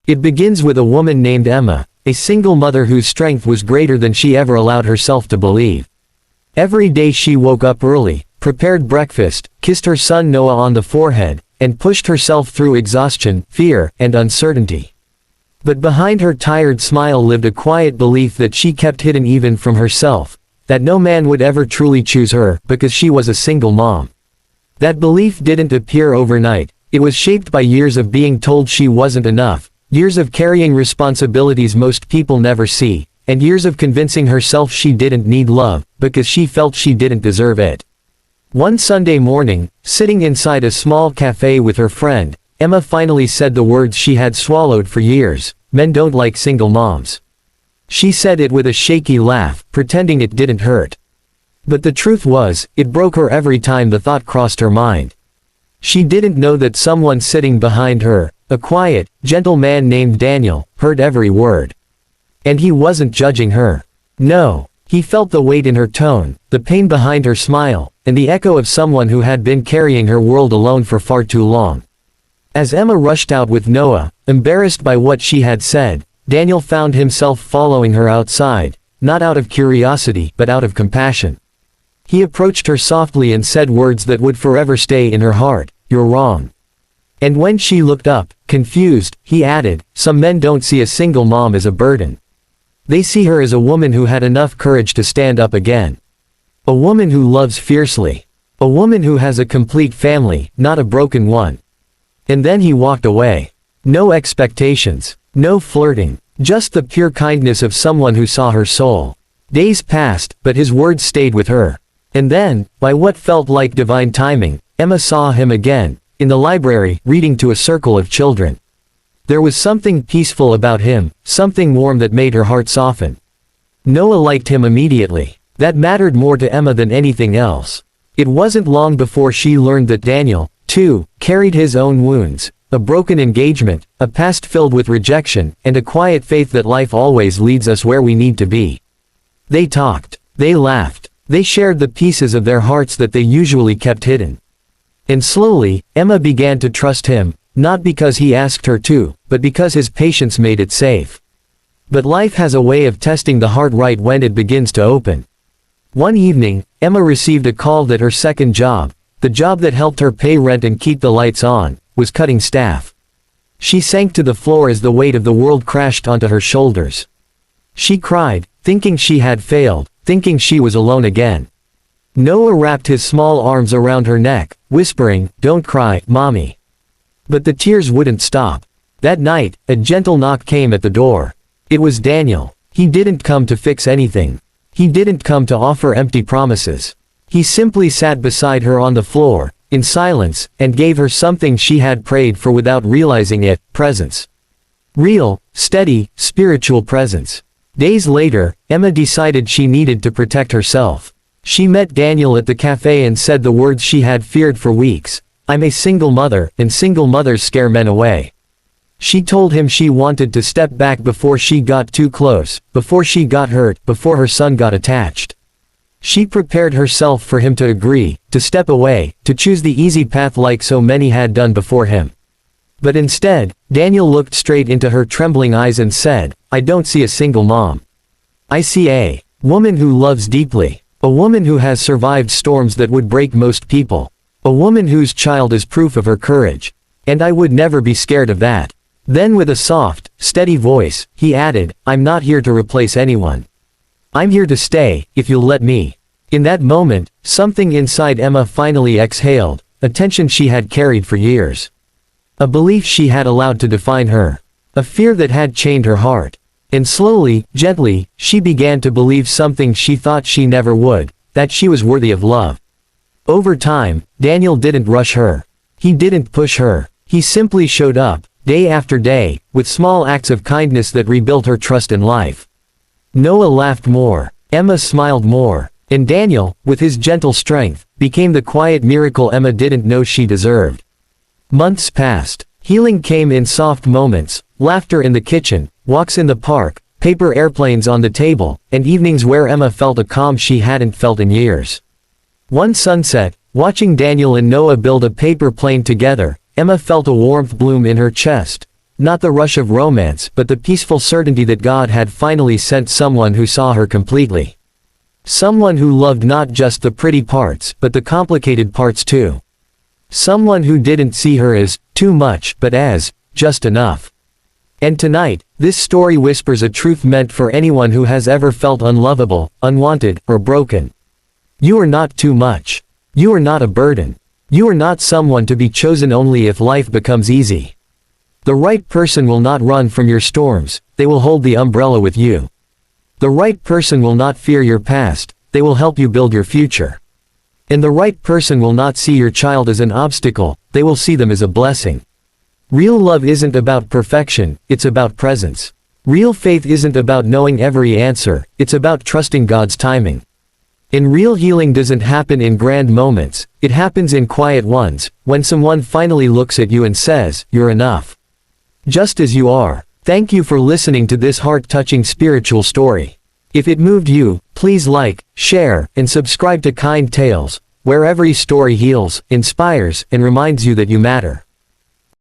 It begins with a woman named Emma, a single mother whose strength was greater than she ever allowed herself to believe. Every day she woke up early, prepared breakfast, kissed her son Noah on the forehead, and pushed herself through exhaustion, fear, and uncertainty. But behind her tired smile lived a quiet belief that she kept hidden even from herself, that no man would ever truly choose her because she was a single mom. That belief didn't appear overnight. It was shaped by years of being told she wasn't enough, years of carrying responsibilities most people never see, and years of convincing herself she didn't need love, because she felt she didn't deserve it. One Sunday morning, sitting inside a small cafe with her friend, Emma finally said the words she had swallowed for years: "Men don't like single moms." She said it with a shaky laugh, pretending it didn't hurt. But the truth was, it broke her every time the thought crossed her mind. She didn't know that someone sitting behind her, a quiet, gentle man named Daniel, heard every word. And he wasn't judging her. No, he felt the weight in her tone, the pain behind her smile, and the echo of someone who had been carrying her world alone for far too long. As Emma rushed out with Noah, embarrassed by what she had said, Daniel found himself following her outside, not out of curiosity but out of compassion. He approached her softly and said words that would forever stay in her heart: "You're wrong." And when she looked up, confused, he added, "Some men don't see a single mom as a burden. They see her as a woman who had enough courage to stand up again. A woman who loves fiercely. A woman who has a complete family, not a broken one." And then he walked away. No expectations. No flirting. Just the pure kindness of someone who saw her soul. Days passed, but his words stayed with her. And then, by what felt like divine timing, Emma saw him again, in the library, reading to a circle of children. There was something peaceful about him, something warm that made her heart soften. Noah liked him immediately. That mattered more to Emma than anything else. It wasn't long before she learned that Daniel, too, carried his own wounds, a broken engagement, a past filled with rejection, and a quiet faith that life always leads us where we need to be. They talked. They laughed. They shared the pieces of their hearts that they usually kept hidden. And slowly, Emma began to trust him, not because he asked her to, but because his patience made it safe. But life has a way of testing the heart right when it begins to open. One evening, Emma received a call that her second job, the job that helped her pay rent and keep the lights on, was cutting staff. She sank to the floor as the weight of the world crashed onto her shoulders. She cried, thinking she had failed, thinking she was alone again. Noah wrapped his small arms around her neck, whispering, "Don't cry, Mommy." But the tears wouldn't stop. That night, a gentle knock came at the door. It was Daniel. He didn't come to fix anything. He didn't come to offer empty promises. He simply sat beside her on the floor, in silence, and gave her something she had prayed for without realizing it: presence. Real, steady, spiritual presence. Days later, Emma decided she needed to protect herself. She met Daniel at the cafe and said the words she had feared for weeks: "I'm a single mother, and single mothers scare men away." She told him she wanted to step back before she got too close, before she got hurt, before her son got attached. She prepared herself for him to agree, to step away, to choose the easy path like so many had done before him. But instead, Daniel looked straight into her trembling eyes and said, "I don't see a single mom. I see a woman who loves deeply. A woman who has survived storms that would break most people. A woman whose child is proof of her courage. And I would never be scared of that." Then with a soft, steady voice, he added, "I'm not here to replace anyone. I'm here to stay, if you'll let me." In that moment, something inside Emma finally exhaled, a tension she had carried for years. A belief she had allowed to define her. A fear that had chained her heart. And slowly, gently, she began to believe something she thought she never would, that she was worthy of love. Over time, Daniel didn't rush her. He didn't push her. He simply showed up, day after day, with small acts of kindness that rebuilt her trust in life. Noah laughed more. Emma smiled more. And Daniel, with his gentle strength, became the quiet miracle Emma didn't know she deserved. Months passed. Healing came in soft moments, laughter in the kitchen, walks in the park, paper airplanes on the table, and evenings where Emma felt a calm she hadn't felt in years. One sunset, watching Daniel and Noah build a paper plane together, Emma felt a warmth bloom in her chest, not the rush of romance, but the peaceful certainty that God had finally sent someone who saw her completely. Someone who loved not just the pretty parts, but the complicated parts too. Someone who didn't see her as too much, but as just enough. And tonight, this story whispers a truth meant for anyone who has ever felt unlovable, unwanted, or broken. You are not too much. You are not a burden. You are not someone to be chosen only if life becomes easy. The right person will not run from your storms, they will hold the umbrella with you. The right person will not fear your past, they will help you build your future. And the right person will not see your child as an obstacle, they will see them as a blessing. Real love isn't about perfection, it's about presence. Real faith isn't about knowing every answer, it's about trusting God's timing. And real healing doesn't happen in grand moments, it happens in quiet ones, when someone finally looks at you and says, "You're enough. Just as you are." Thank you for listening to this heart-touching spiritual story. If it moved you, please like, share, and subscribe to Kind Tales, where every story heals, inspires, and reminds you that you matter.